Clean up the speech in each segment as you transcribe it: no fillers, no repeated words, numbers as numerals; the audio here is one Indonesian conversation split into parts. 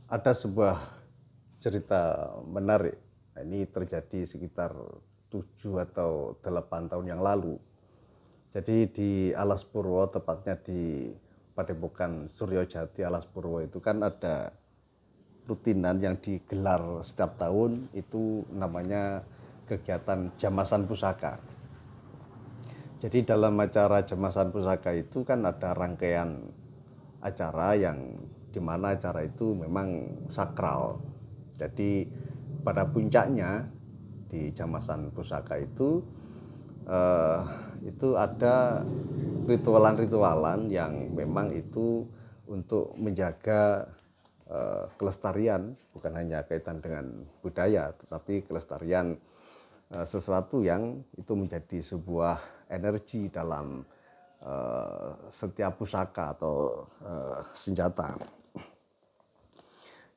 Ada sebuah cerita menarik. Ini terjadi sekitar 7 atau 8 tahun yang lalu. Jadi di Alas Purwo, tepatnya di Padepokan Suryojati Alas Purwo itu kan ada rutinan yang digelar setiap tahun, itu namanya kegiatan Jamasan Pusaka. Jadi dalam acara Jamasan Pusaka itu kan ada rangkaian acara yang dimana acara itu memang sakral. Jadi pada puncaknya di Jamasan Pusaka eh, itu ada ritualan-ritualan yang memang itu untuk menjaga kelestarian, bukan hanya kaitan dengan budaya, tetapi kelestarian sesuatu yang itu menjadi sebuah energi dalam setiap pusaka atau senjata.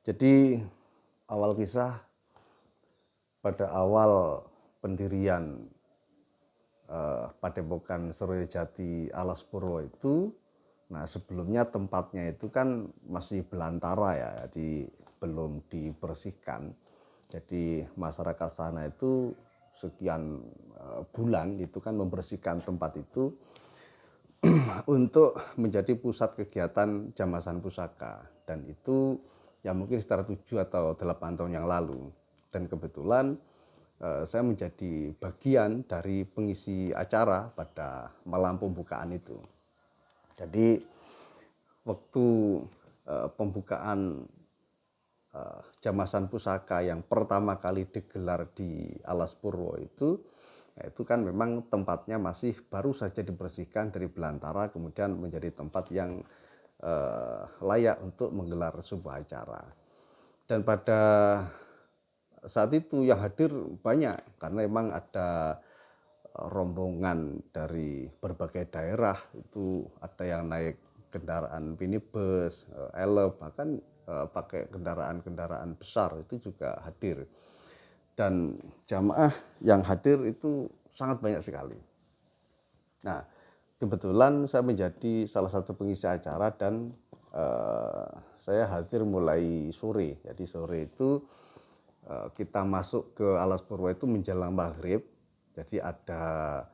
Jadi awal kisah, pada awal pendirian Padepokan Suryojati Alas Purwo itu, nah sebelumnya tempatnya itu kan masih belantara ya, jadi belum dibersihkan. Jadi masyarakat sana itu sekian bulan itu kan membersihkan tempat itu untuk menjadi pusat kegiatan Jamasan Pusaka, dan itu ya mungkin sekitar 7 atau 8 tahun yang lalu. Dan kebetulan saya menjadi bagian dari pengisi acara pada malam pembukaan itu. Jadi waktu pembukaan Jamasan Pusaka yang pertama kali digelar di Alas Purwo itu, ya itu kan memang tempatnya masih baru saja dibersihkan dari belantara, kemudian menjadi tempat yang layak untuk menggelar sebuah acara. Dan pada saat itu yang hadir banyak, karena memang ada rombongan dari berbagai daerah, itu ada yang naik kendaraan minibus, elep, bahkan pakai kendaraan-kendaraan besar itu juga hadir. Dan jamaah yang hadir itu sangat banyak sekali. Nah, kebetulan saya menjadi salah satu pengisi acara dan saya hadir mulai sore. Jadi sore itu kita masuk ke Alas Purwo itu menjelang maghrib. Jadi ada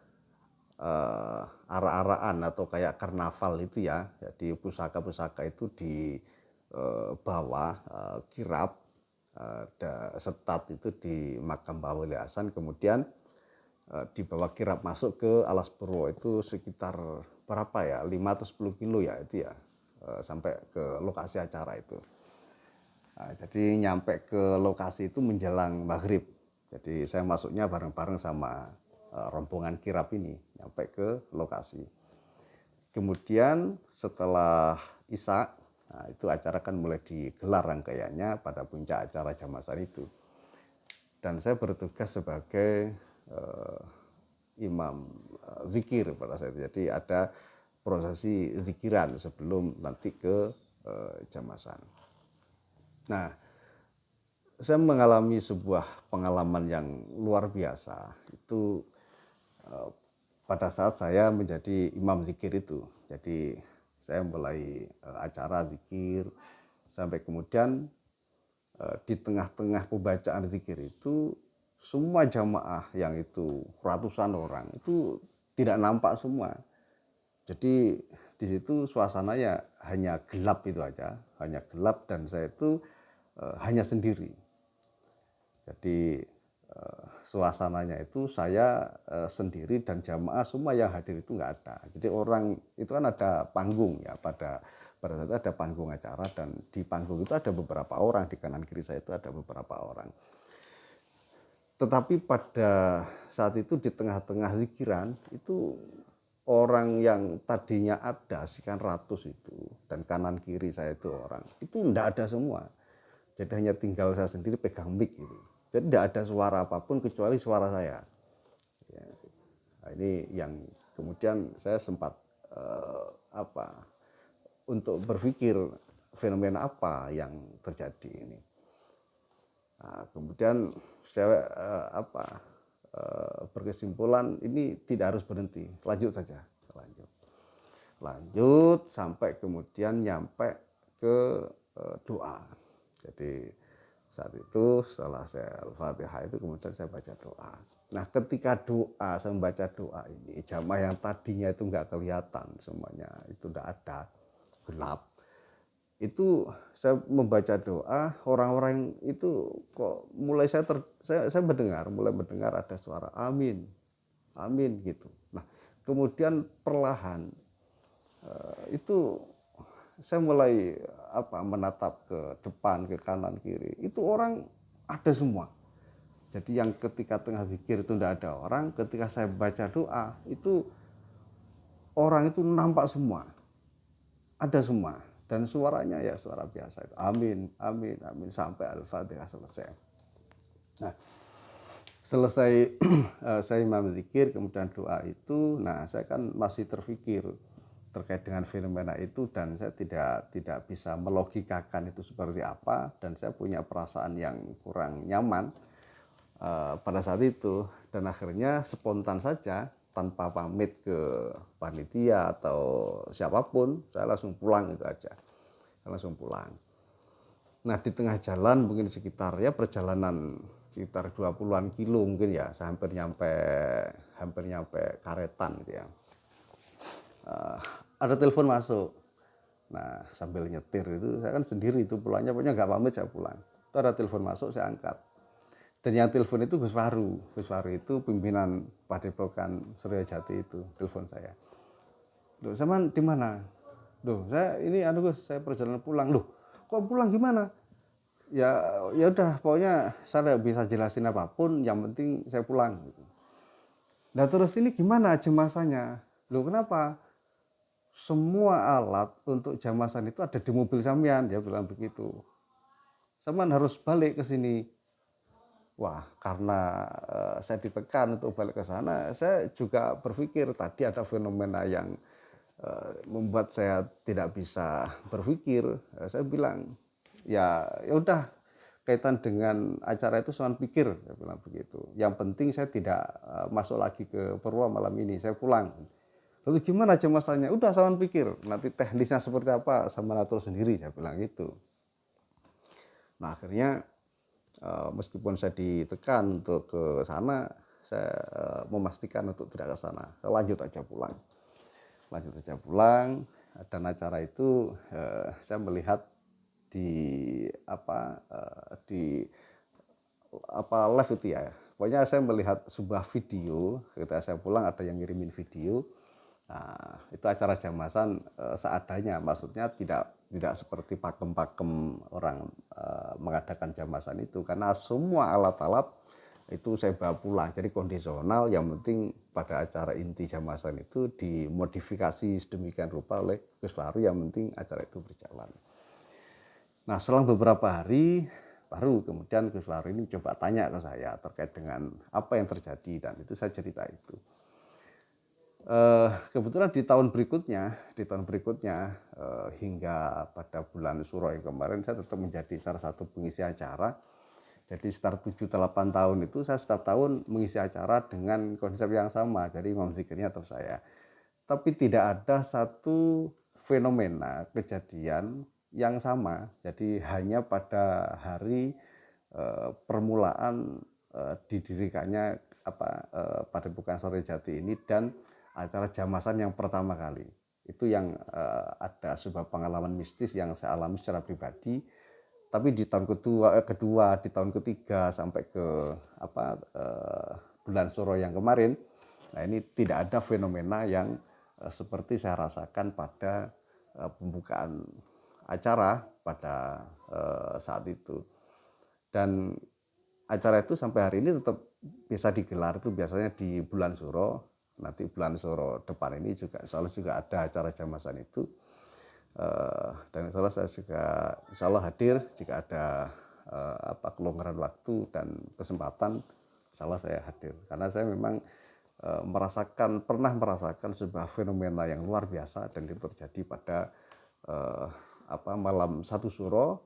arak-arakan atau kayak karnaval itu ya. Jadi pusaka-pusaka itu dibawa kirap, ada setat itu di makam Pak Wali Hasan, kemudian dibawa kirap masuk ke Alas Purwo itu sekitar berapa ya, 5 atau 10 kilo ya itu ya, sampai ke lokasi acara itu. Nah, jadi nyampe ke lokasi itu menjelang maghrib. Jadi saya masuknya bareng-bareng sama rombongan kirap ini nyampe ke lokasi. Kemudian setelah Isya, nah itu acara kan mulai digelar rangkaiannya pada puncak acara Jamasan itu. Dan saya bertugas sebagai imam zikir pada saat itu. Jadi ada prosesi zikiran sebelum nanti ke Jamasan. Nah, saya mengalami sebuah pengalaman yang luar biasa. Itu pada saat saya menjadi imam zikir itu. Jadi saya mulai acara zikir sampai kemudian di tengah-tengah pembacaan zikir itu semua jamaah yang itu ratusan orang itu tidak nampak semua. Jadi di situ suasananya hanya gelap itu aja, hanya gelap, dan saya itu hanya sendiri. Jadi suasananya itu saya sendiri dan jamaah semua yang hadir itu nggak ada. Jadi orang itu kan ada panggung ya, pada saat itu ada panggung acara, dan di panggung itu ada beberapa orang, di kanan kiri saya itu ada beberapa orang. Tetapi pada saat itu di tengah-tengah zikiran itu orang yang tadinya ada sekian ratus itu, dan kanan kiri saya itu orang, itu enggak ada semua. Jadi hanya tinggal saya sendiri pegang mic gitu. Jadi tidak ada suara apapun kecuali suara saya. Ya, nah ini yang kemudian saya sempat untuk berpikir fenomena apa yang terjadi ini. Nah, kemudian saya berkesimpulan ini tidak harus berhenti, lanjut saja, lanjut sampai kemudian nyampe ke doa. Jadi saat itu setelah saya Al-Fatihah itu kemudian saya baca doa. Nah ketika doa, saya membaca doa ini, jamaah yang tadinya itu nggak kelihatan semuanya, itu tidak ada, gelap. Itu saya membaca doa, orang-orang itu kok mulai saya mulai mendengar ada suara amin, amin gitu. Nah kemudian perlahan itu saya mulai menatap ke depan, ke kanan, kiri. Itu orang ada semua. Jadi yang ketika tengah zikir itu tidak ada orang, ketika saya baca doa itu orang itu nampak semua, ada semua. Dan suaranya ya suara biasa itu. Amin, amin, amin sampai Al-Fatihah selesai. Nah, selesai saya imam zikir kemudian doa itu, nah saya kan masih terfikir terkait dengan fenomena itu dan saya tidak bisa melogikakan itu seperti apa dan saya punya perasaan yang kurang nyaman pada saat itu dan akhirnya spontan saja tanpa pamit ke panitia atau siapapun saya langsung pulang itu aja, saya langsung pulang. Nah di tengah jalan mungkin sekitar ya perjalanan sekitar 20-an kilo mungkin ya, saya hampir nyampe Karetan gitu ya. Ada telepon masuk. Nah sambil nyetir itu saya kan sendiri itu pulangnya, pokoknya nggak pamit saya pulang. Itu ada telepon masuk, saya angkat. Dan yang telepon itu Gus Faru. Gus Faru itu pimpinan Padepokan Suryajati itu telepon saya. Loh, Saman di mana? Loh, saya ini Gus, saya perjalanan pulang. Loh, kok pulang gimana? Ya udah pokoknya saya tidak bisa jelasin apapun, yang penting saya pulang. Nah terus ini gimana jemasannya? Loh kenapa? Semua alat untuk jamasan itu ada di mobil sampean, dia bilang begitu. Sampean harus balik ke sini. Wah, karena saya ditekan untuk balik ke sana, saya juga berpikir tadi ada fenomena yang membuat saya tidak bisa berpikir. Saya bilang, ya udah kaitan dengan acara itu saya pikir, saya bilang begitu. Yang penting saya tidak masuk lagi ke Purwo malam ini, saya pulang. Lalu gimana jemasannya? Udah saya pikir, nanti teknisnya seperti apa sama atur sendiri, saya bilang gitu. Nah akhirnya meskipun saya ditekan untuk ke sana, saya memastikan untuk tidak ke sana. Saya lanjut aja pulang. Dan acara itu saya melihat di live itu ya. Pokoknya saya melihat sebuah video ketika saya pulang ada yang ngirimin video. Nah, itu acara jamasan seadanya, maksudnya tidak seperti pakem-pakem orang mengadakan jamasan itu karena semua alat-alat itu saya bawa pulang, jadi kondisional. Yang penting pada acara inti jamasan itu dimodifikasi sedemikian rupa oleh Gus Faru, yang penting acara itu berjalan. Nah selang beberapa hari baru kemudian Gus Faru ini coba tanya ke saya terkait dengan apa yang terjadi dan itu saya cerita itu. Kebetulan di tahun berikutnya hingga pada bulan Suro yang kemarin saya tetap menjadi salah satu pengisi acara. Jadi sekitar 7-8 tahun itu saya setiap tahun mengisi acara dengan konsep yang sama, jadi imam zikirnya tetap saya. Tapi tidak ada satu fenomena kejadian yang sama. Jadi hanya pada hari permulaan didirikannya Padepokan Suryajati ini dan acara jamasan yang pertama kali. Itu yang ada sebuah pengalaman mistis yang saya alami secara pribadi. Tapi di tahun kedua, di tahun ketiga sampai ke bulan Suro yang kemarin, nah ini tidak ada fenomena yang seperti saya rasakan pada pembukaan acara pada saat itu. Dan acara itu sampai hari ini tetap bisa digelar itu biasanya di bulan Suro. Nanti bulan Suro depan ini juga insya Allah juga ada acara jamasan itu. Dan insya Allah saya juga insya Allah hadir jika ada kelonggaran waktu dan kesempatan, insya Allah saya hadir karena saya memang pernah merasakan sebuah fenomena yang luar biasa dan itu terjadi pada malam 1 Suro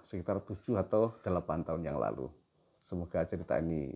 sekitar 7 atau 8 tahun yang lalu. Semoga cerita ini